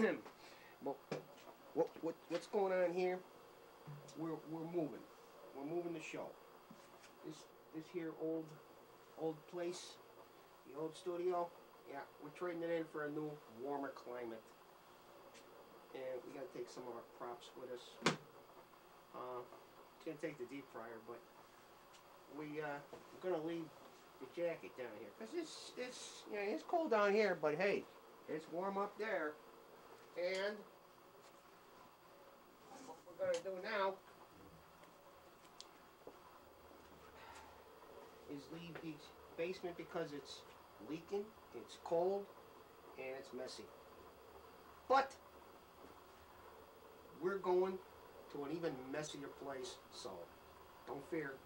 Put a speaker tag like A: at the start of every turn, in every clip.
A: Well, what's going on here? We're moving. We're moving the show. This here old place, the old studio. Yeah, we're trading it in for a new, warmer climate. And we gotta take some of our props with us. It's gonna take the deep fryer, but we're gonna leave the jacket down here because it's cold down here, but hey, it's warm up there. And what we're gonna do now is leave the basement because it's leaking, it's cold, and it's messy. But we're going to an even messier place, so don't fear,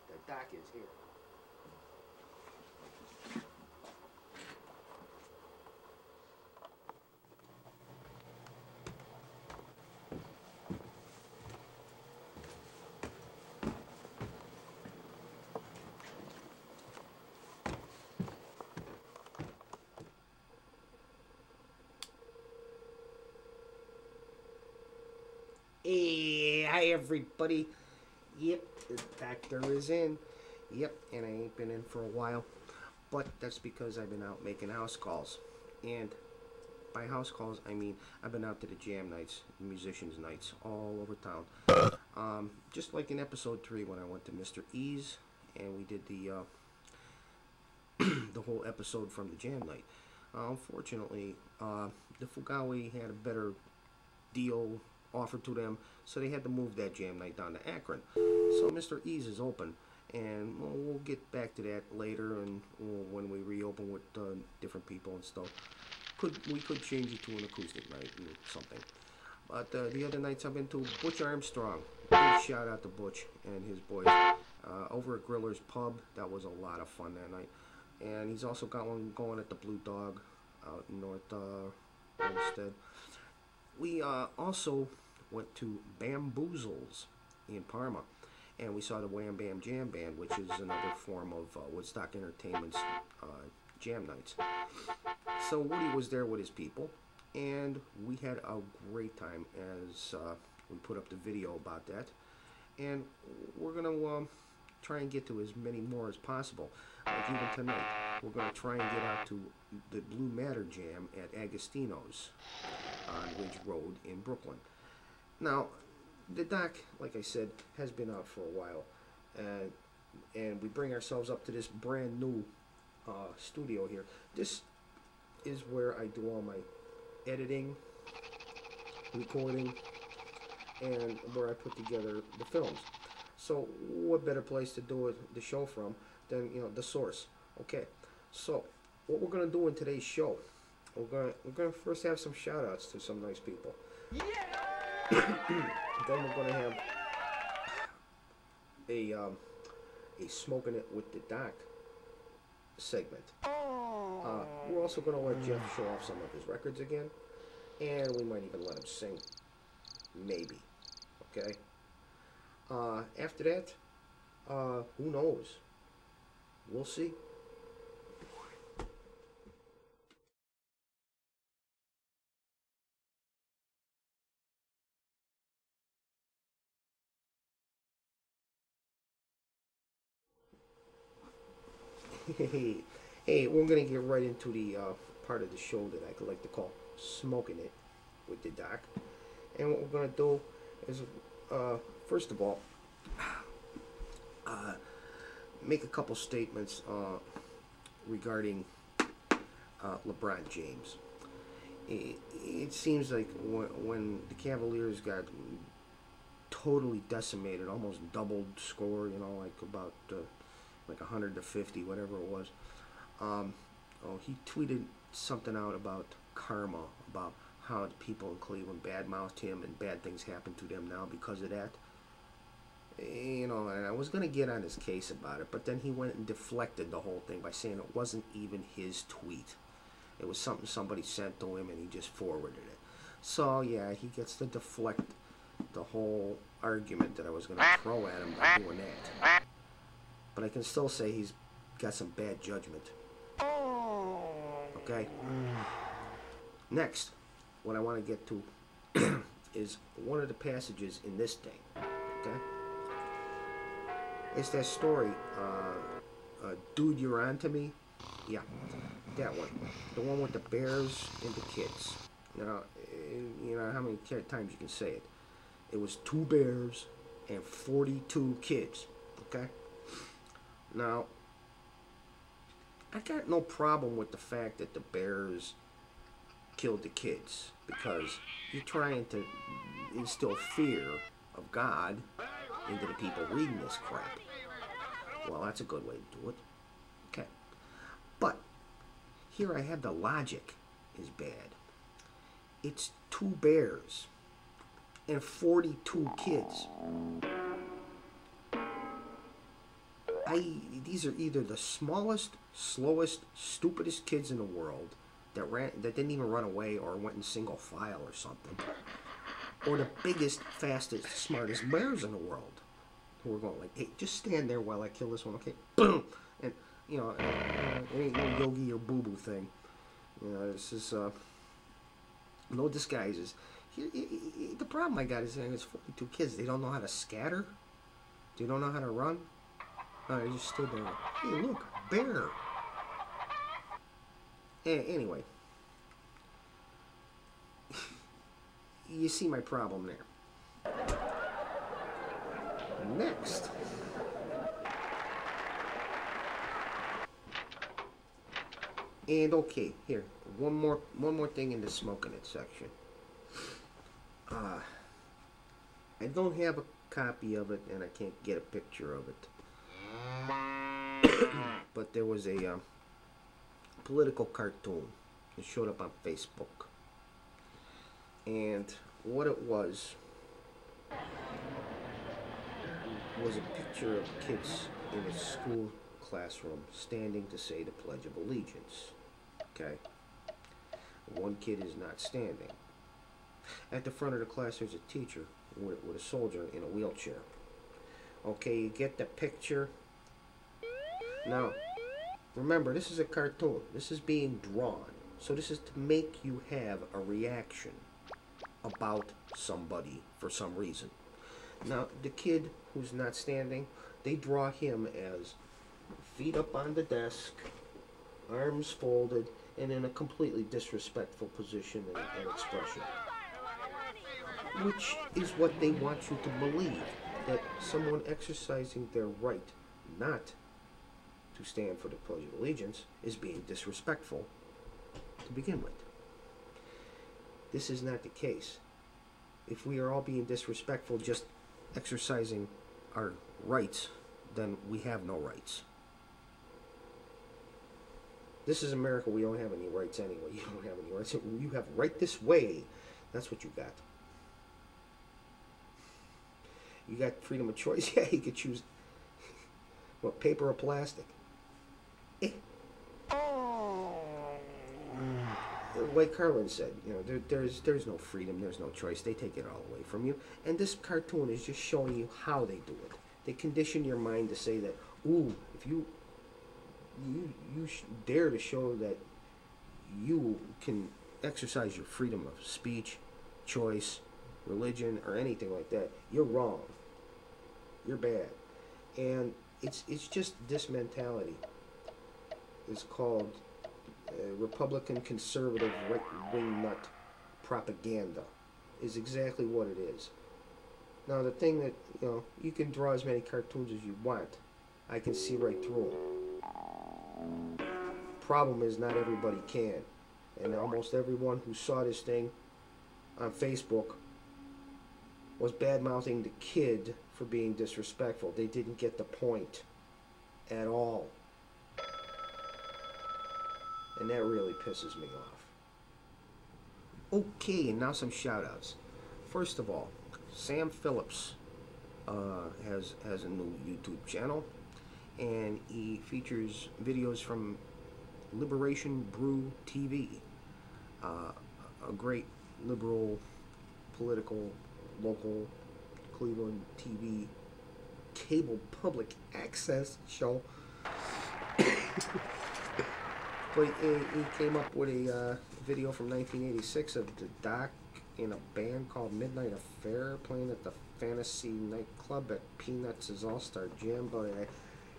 A: the dock is here. Hey, hi everybody. Yep, the doctor is in. Yep, and I ain't been in for a while. But that's because I've been out making house calls. And by house calls, I mean I've been out to the jam nights, musicians nights, all over town. Just like in episode 3 when I went to Mr. E's and we did the the whole episode from the jam night. Unfortunately, the Fugawi had a better deal offered to them, so they had to move that jam night down to Akron. So Mr. E's is open, and we'll get back to that later, and when we reopen with different people and stuff. We could change it to an acoustic night and something. But the other nights I've been to Butch Armstrong. Big shout out to Butch and his boys over at Griller's Pub. That was a lot of fun that night. And he's also got one going at the Blue Dog out in North Olmsted. We also went to Bamboozles in Parma, and we saw the Wham Bam Jam Band, which is another form of Woodstock Entertainment's jam nights. So Woody was there with his people, and we had a great time as we put up the video about that. And we're going to try and get to as many more as possible. Like even tonight, we're going to try and get out to the Blue Matter Jam at Agostino's on Ridge Road in Brooklyn. Now, the dock, like I said, has been out for a while, and we bring ourselves up to this brand new studio here. This is where I do all my editing, recording, and where I put together the films. So, what better place to do the show from than the source? Okay, so what we're gonna do in today's show, we're gonna first have some shout outs to some nice people. Yeah. Then we're gonna have a smoking it with the doc segment. We're also gonna let Jeff show off some of his records again, and we might even let him sing, maybe. Okay. After that, who knows? We'll see. Hey, we're gonna get right into the part of the show that I could like to call "Smoking It" with the doc. And what we're gonna do is, first of all, make a couple statements regarding LeBron James. It seems like when the Cavaliers got totally decimated, almost doubled score, like about like 100 to 50, whatever it was. He tweeted something out about karma, about how the people in Cleveland badmouthed him and bad things happened to them now because of that. And I was going to get on his case about it, but then he went and deflected the whole thing by saying it wasn't even his tweet. It was something somebody sent to him and he just forwarded it. So, yeah, he gets to deflect the whole argument that I was going to throw at him by doing that. But I can still say he's got some bad judgment. Okay? Next, what I want to get to is one of the passages in this thing. Okay? It's that story, Dude, You're On to Me. Yeah, that one. The one with the bears and the kids. You know how many times you can say it. It was 2 bears and 42 kids. Okay? Now, I got no problem with the fact that the bears killed the kids, because you're trying to instill fear of God into the people reading this crap. Well, that's a good way to do it. Okay. But here I have the logic is bad. It's 2 bears and 42 kids. These are either the smallest, slowest, stupidest kids in the world that didn't even run away or went in single file or something, or the biggest, fastest, smartest bears in the world, who were going like, hey, just stand there while I kill this one, okay? Boom! And, you know, it ain't no Yogi or Boo-Boo thing. You know, this is, no disguises. The problem I got is that it's 42 kids. They don't know how to scatter. They don't know how to run. Oh, they just stood there like, hey, look, bear. Anyway. You see my problem there. Next. And okay, here, one more thing in the smoking it section. I don't have a copy of it, and I can't get a picture of it. But there was a political cartoon that showed up on Facebook, and what it was a picture of kids in a school classroom standing to say the Pledge of Allegiance. Okay, one kid is not standing. At the front of the class, there's a teacher with a soldier in a wheelchair. Okay, you get the picture? Now, remember, this is a cartoon. This is being drawn. So this is to make you have a reaction about somebody for some reason. Now, the kid who's not standing, they draw him as feet up on the desk, arms folded, and in a completely disrespectful position and expression. Which is what they want you to believe, that someone exercising their right not to stand for the Pledge of Allegiance is being disrespectful to begin with. This is not the case. If we are all being disrespectful just exercising our rights, then we have no rights. This is America. We don't have any rights anyway. You don't have any rights. You have right this way. That's what you got. You got freedom of choice. Yeah, you could choose what, paper or plastic. Like Carlin said, you know, there's no freedom, there's no choice. They take it all away from you. And this cartoon is just showing you how they do it. They condition your mind to say that, ooh, if you dare to show that you can exercise your freedom of speech, choice, religion, or anything like that, you're wrong. You're bad. And it's just this mentality. It's called Republican conservative right-wing nut propaganda. Is exactly what it is. Now the thing that, you know, you can draw as many cartoons as you want. I can see right through them. Problem is, not everybody can. And almost everyone who saw this thing on Facebook was bad-mouthing the kid for being disrespectful. They didn't get the point at all. And that really pisses me off. Okay, and now some shout-outs. First of all, Sam Phillips has a new YouTube channel, and he features videos from Liberation Brew TV, a great liberal, political, local Cleveland TV cable public access show. But he came up with a video from 1986 of the Doc in a band called Midnight Affair playing at the Fantasy nightclub at Peanuts' All-Star Jam. But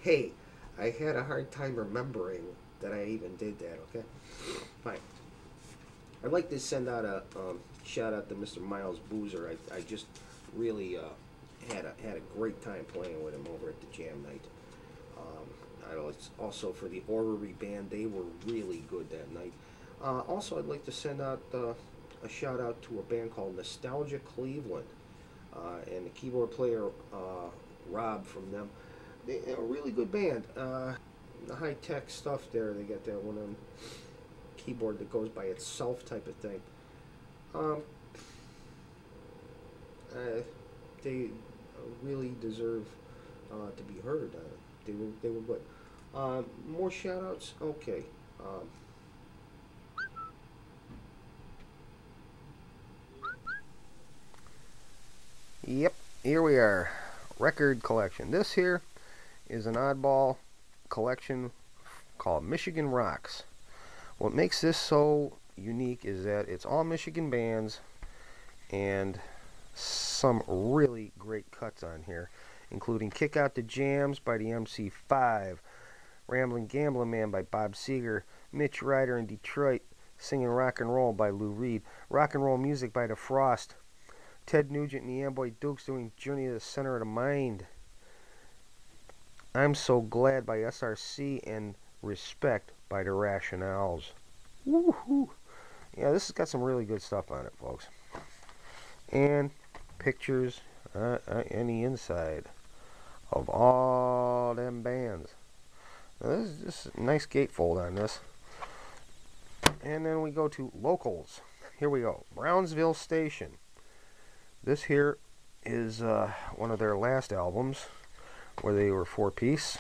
A: hey, I had a hard time remembering that I even did that. Okay, fine. I'd like to send out a shout out to Mr. Miles Boozer. I just really had a great time playing with him over at the jam night. Also for the Orrery Band, they were really good that night. Also, I'd like to send out a shout out to a band called Nostalgia Cleveland, and the keyboard player Rob from them. They're a really good band. The high tech stuff there. They got that one keyboard that goes by itself type of thing. They really deserve to be heard. They were good. More shout outs? Okay. Yep, here we are. Record collection. This here is an oddball collection called Michigan Rocks. What makes this so unique is that it's all Michigan bands and some really great cuts on here, including Kick Out the Jams by the MC5, Ramblin' Gamblin' Man by Bob Seger, Mitch Ryder in Detroit singing Rock and Roll by Lou Reed, Rock and Roll Music by The Frost, Ted Nugent and the Amboy Dukes doing Journey to the Center of the Mind, I'm So Glad by SRC, and Respect by The Rationales. Woohoo! Yeah, this has got some really good stuff on it, folks. And pictures in the inside of all them bands. Now, this is just a nice gatefold on this. And then we go to locals. Here we go. Brownsville Station. This here is one of their last albums where they were four-piece,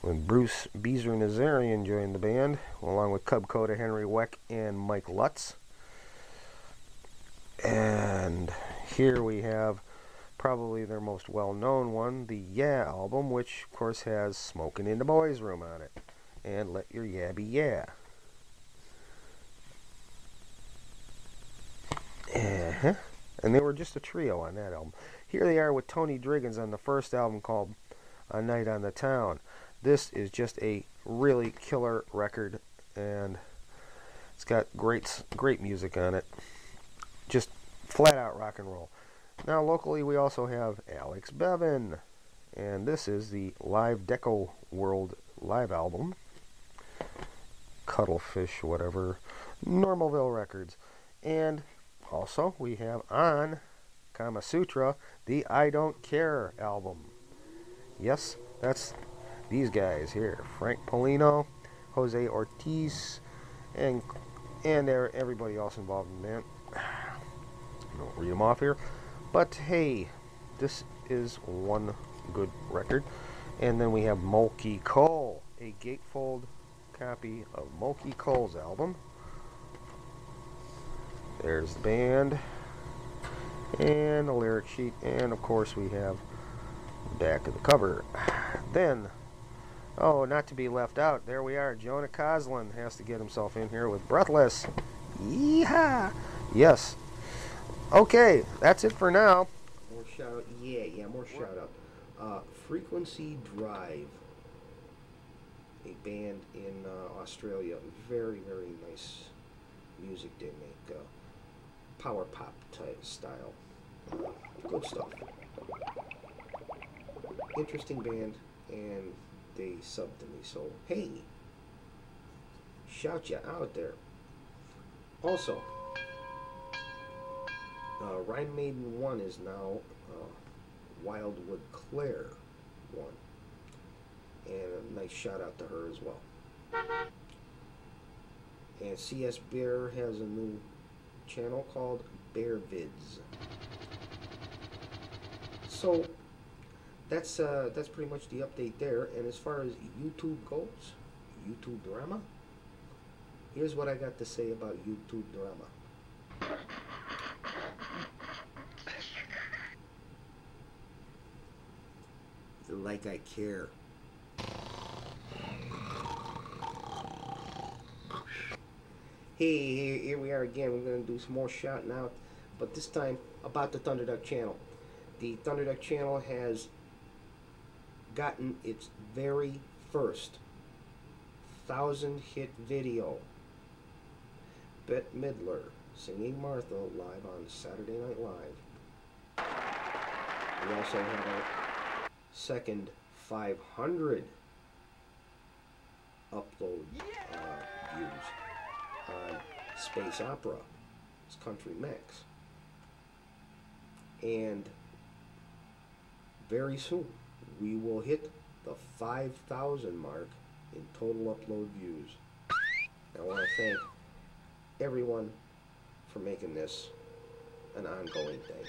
A: when Bruce Beezer Nazarian joined the band, along with Cub Coda, Henry Weck, and Mike Lutz. And here we have probably their most well-known one, the Yeah album, which of course has Smokin' in the Boys Room on it, and Let Your Yeah Be Yeah. And they were just a trio on that album. Here they are with Tony Driggins on the first album called A Night on the Town. This is just a really killer record, and it's got great music on it. Just flat out rock and roll. Now locally we also have Alex Bevan, and this is the Live Deco World live album. Cuttlefish, whatever, Normalville Records. And also we have on Kama Sutra the I Don't Care album. Yes, that's these guys here, Frank Polino, Jose Ortiz, and everybody else involved in that. I don't read them off here, but hey, this is one good record. And then we have Mulkey Cole, a gatefold copy of Mulkey Cole's album. There's the band and the lyric sheet, and of course we have the back of the cover. Then, oh, not to be left out, there we are. Jonah Coslin has to get himself in here with Breathless. Yeehaw! Yes. Okay, that's it for now. More shout out. Yeah, more shout out. Frequency Drive, a band in Australia. Very, very nice music they make. Power pop type style. Good stuff. Interesting band, and they subbed to me, so hey, shout you out there. Also, Rhyme Maiden 1 is now Wildwood Claire 1, and a nice shout out to her as well. And CS Bear has a new channel called Bear Vids. So that's pretty much the update there. And as far as YouTube goes, YouTube drama, here's what I got to say about YouTube drama. Like I care. Hey, here we are again. We're going to do some more shouting out, but this time about the Thunderduck channel. The Thunderduck channel has gotten its very first 1,000-hit video. Bette Midler singing Martha live on Saturday Night Live. We also have our second 500 upload views on Space Opera. It's Country Max. And very soon we will hit the 5,000 mark in total upload views. I want to thank everyone for making this an ongoing thing.